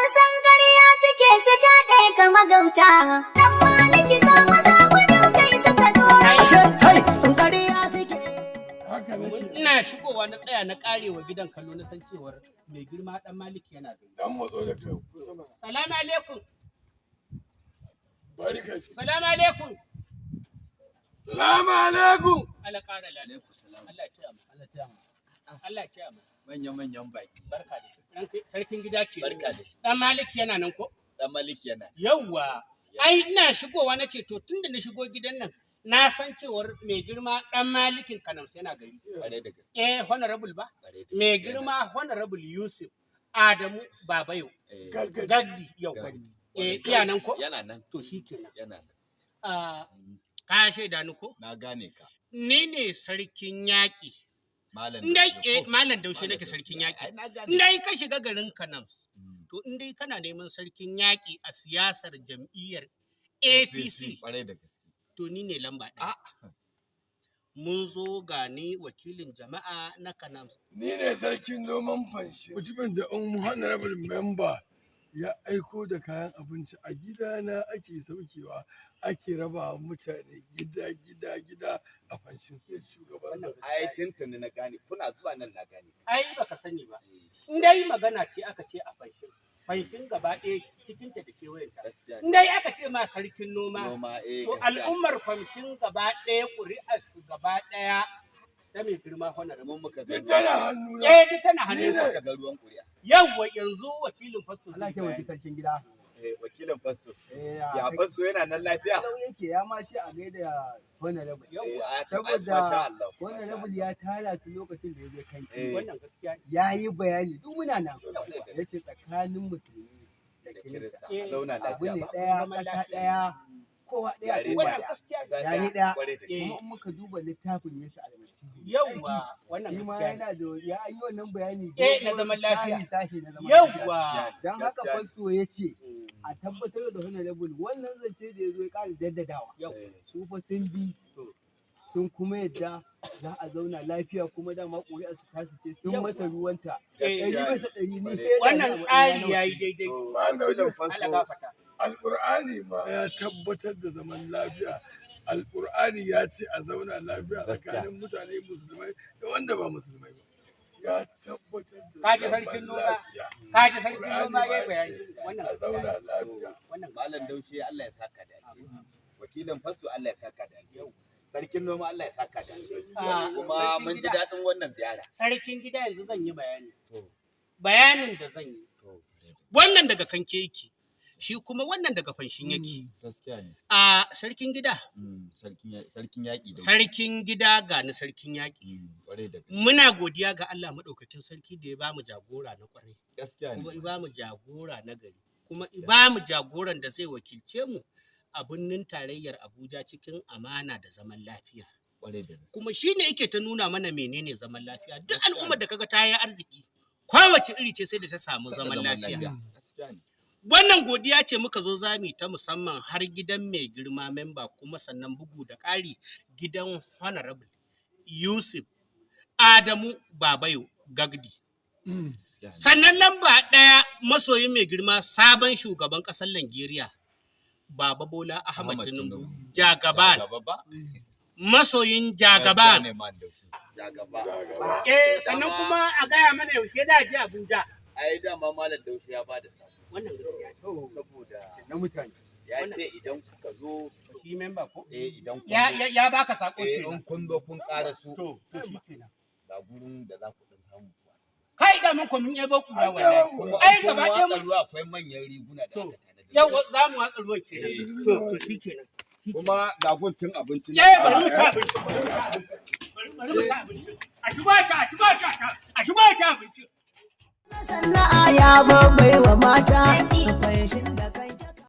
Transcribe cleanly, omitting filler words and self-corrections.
Kun san ƙarya suke su taɗe ka magauta. Dan maliki sa maza gudu kai suka tsora. Hai, ƙarya suke. Ina shigowa na tsaya na karewa gidan kallo na san cewar mai girma dan maliki yana da. Dan matso da kai. Salamu alaikum. Barka shi. Salamu alaikum. Salamu alaikum. Allah kara alaikum salam. Allah ya mu. Allah ya mu. Allah ya mu. Manyan baki. Barka da. Sarkin gida ke. Barka da. Dan maliki yana nan ko? Dan maliki yana. Yawwa. Ai ina shigowa nace to tunda na shigo gidan nan na san cewar mai girma dan malikin Kanams yana gari. Kare da gaske. Honorable ba? Mai girma Honorable Yusuf Adamu Babayo. Gagdi yau. Iya nan ko? Yana nan. To shikenan. Yana nan. Ka shaida ni ko? Na gane ka. Ni ne sarkin yaƙi. Malam Malam Daushe nake sarkin yaƙi. Indai ka shiga garin Kanams. To indai kana neman sarkin yaƙi a siyasar jam'iyyar APC. Kware da gaske. To ni ne lamba ɗaya. Mun zo gani wakilin jama'a na Kanams. Ni ne sarkin noman fanshi. Mutumin da honorable member ya aiko da kayan abinci a gidana ake saukewa ake raba mutane gida a fanshin shugaban. Ai tuntuni na gane kuna zuwa nan na gane. Ai baka sani ba. In dai magana ce aka ce a fanshin gaba ɗaya cikinta da kewayenta. In dai aka ce ma sarkin noma, to al'ummar fanshin gaba ɗaya ƙuri'arsu gaba ɗaya ta mai girma honorable. Mun muka Duk tana hannu na. Duk tana hannu na. Ka ga ruwan ƙuri'a. Yawwa yanzu wakilin fasto. Allah ke wakil sarkin gida. Wakilin fasto. Ya fasto yana nan lafiya. Yau yake ya ma ce a gaida honorable. Masha Saboda Allah. honorable ya tara su lokacin da ya je kai. Wannan gaskiya. Ya yi bayani duk muna nan. Ya ce tsakanin musulmi da kirista. Zauna Abu lafiya ne ba. ɗaya, ƙasa ɗaya, kowa ɗaya, Yare kowa ɗaya. ɗaya. Yare ɗaya. Kware da gaske. Kuma in muka duba littafin Yesu almasihu. Yawwa wannan Shi ma gaskiya. yana da ya yi wannan bayani. Na zaman lafiya. Sahi na zaman lafiya. Yawwa. Don haka fasto ya ce a tabbatar da honorable wannan zance da ya zo ya ƙara jaddadawa. Su fa sun bi sun kuma yadda za a zauna lafiya kuma dama ƙuri'ar su tasu ce sun masa ruwanta. Ɗari bisa ɗari ne. Wannan tsari ya yi daidai. Allah gafata. Alƙur'ani ma ya tabbatar da zaman lafiya. Alƙur'ani ya ce a zauna lafiya tsakanin mutane musulmai da wanda ba musulmai ba. Ya tabbatar da Kaji sarkin noma. Kaji sarkin noma ya yi bayani. Wannan a zauna lafiya. Wannan Malam Daushe Allah ya saka da alheri. Wakilin fasto Allah ya saka da alheri. Sarkin noma Allah ya saka da alheri. Kuma mun ji daɗin wannan ziyara. sarkin gida yanzu zan yi bayani. Bayanin da zan yi. Wannan daga kanke yake. Shi kuma wannan daga fanshin yake. Gaskiya ne. A sarkin gida. Sarkin yaƙi. Sarkin gida ga ni sarkin yaƙi. Kware da gaske. Muna godiya ga Allah maɗaukakin sarki da ya bamu jagora na ƙwarai. Gaskiya Kuma ne. ya bamu jagora na gari. Kuma ya bamu jagoran da zai wakilce mu a birnin tarayyar Abuja cikin amana da zaman lafiya. Kware da gaske. Kuma shi ne yake ta nuna mana menene zaman lafiya. Duk al'ummar da kaga ta yi arziki, kowace iri ce sai da ta samu zaman lafiya. Gaskiya ne. Wannan godiya ce muka zo zami ta musamman har gidan mai girma memba kuma sannan bugu da ƙari gidan honorable Yusuf Adamu Babayo Gagdi. Sannan lamba ɗaya masoyin mai girma sabon shugaban ƙasar Najeriya Baba Bola Ahmad Tinubu Jagaban. Masoyin Jagaban. Sannan kuma a gaya mana yaushe da ji Abuja. Ai dama Malam Daushe ya bada sako. Wannan gaskiya. Saboda Na mutane. ya ce idan kuka zo Shi memba ko? idan kun Ya baka sako in kenan. kun zo kun ƙara su To shi kenan. ga gurin da za ku ɗan samu. Kai da mun komin yabo ku da wallahi. Kuma Ai gaba ɗaya mun mun ruwa akwai manyan riguna da aka tanada. yau za mu watsa ruwan kenan. To shi kenan. Kuma ga guntun abinci. Bari mu ta abinci. Bari mu ta abinci. A shigo ta abinci. Sana'a ya babbai wa mata. Fanshin da kai.